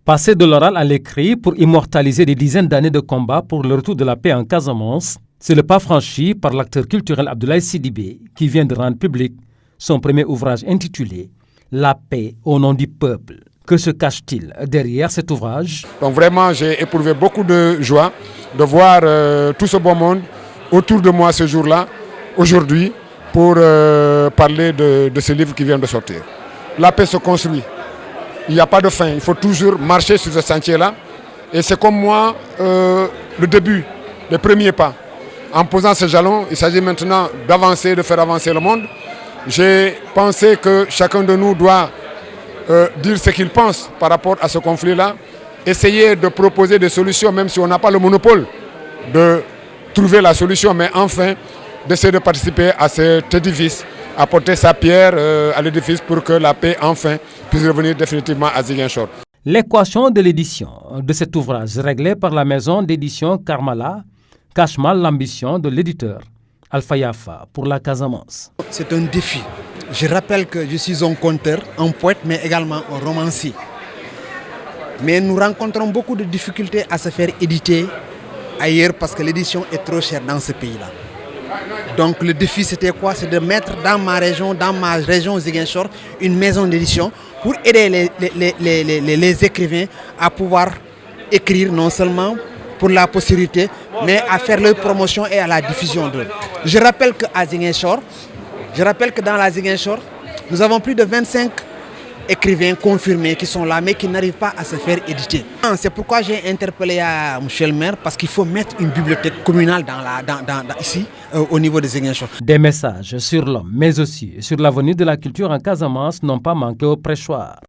Passer de l'oral à l'écrit pour immortaliser des dizaines d'années de combat pour le retour de la paix en Casamance, c'est le pas franchi par l'acteur culturel Abdoulaye Sidibé qui vient de rendre public son premier ouvrage intitulé « La paix au nom du peuple ». Que se cache-t-il derrière cet ouvrage? Donc vraiment, j'ai éprouvé beaucoup de joie de voir tout ce beau monde autour de moi ce jour-là, aujourd'hui, pour parler de ce livre qui vient de sortir. La paix se construit. Il n'y a pas de fin. Il faut toujours marcher sur ce sentier-là. Et c'est comme moi, le début, les premiers pas. En posant ce jalon, il s'agit maintenant d'avancer, de faire avancer le monde. J'ai pensé que chacun de nous doit dire ce qu'il pense par rapport à ce conflit-là. Essayer de proposer des solutions, même si on n'a pas le monopole de trouver la solution, mais enfin d'essayer de participer à cet édifice, apporter sa pierre à l'édifice pour que la paix enfin puisse revenir définitivement à Ziguinchor. L'équation de l'édition de cet ouvrage réglé par la maison d'édition Karmala cache mal l'ambition de l'éditeur Alpha Yafa pour la Casamance. C'est un défi. Je rappelle que je suis un conteur, un poète, mais également un romancier. Mais nous rencontrons beaucoup de difficultés à se faire éditer ailleurs parce que l'édition est trop chère dans ce pays-là. Donc le défi c'était quoi? C'est de mettre dans ma région Ziguinchor, une maison d'édition pour aider les écrivains à pouvoir écrire non seulement pour la postérité, mais à faire leur promotion et à la diffusion d'eux. Je rappelle que dans la Ziguinchor, nous avons plus de 25 écrivains confirmés qui sont là, mais qui n'arrivent pas à se faire éditer. C'est pourquoi j'ai interpellé à M. le maire, parce qu'il faut mettre une bibliothèque communale ici, au niveau de Ziguinchor. Des messages sur l'homme, mais aussi sur l'avenir de la culture en Casamance n'ont pas manqué au prêchoir.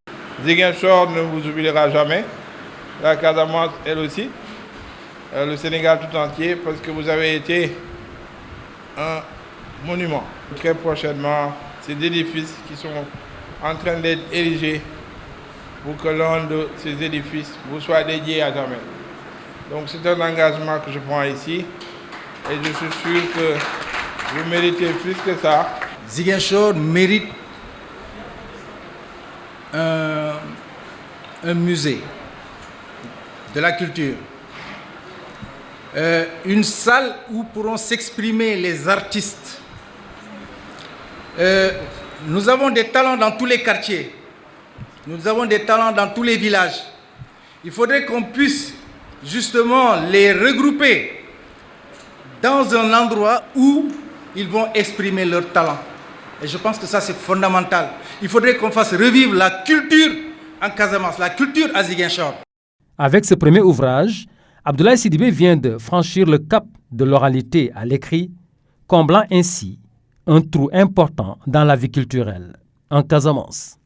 Ziguinchor ne vous oubliera jamais, la Casamance elle aussi, le Sénégal tout entier, parce que vous avez été un monument. Très prochainement, ces édifices qui sont en train d'être érigés pour que l'un de ces édifices vous soit dédié à jamais. Donc c'est un engagement que je prends ici et je suis sûr que vous méritez plus que ça. Ziguinchor mérite un musée de la culture, une salle où pourront s'exprimer les artistes. Nous avons des talents dans tous les quartiers, nous avons des talents dans tous les villages. Il faudrait qu'on puisse justement les regrouper dans un endroit où ils vont exprimer leurs talents. Et je pense que ça c'est fondamental. Il faudrait qu'on fasse revivre la culture en Casamance, la culture à Ziguinchor. Avec ce premier ouvrage, Abdoulaye Sidibé vient de franchir le cap de l'oralité à l'écrit, comblant ainsi un trou important dans la vie culturelle en Casamance.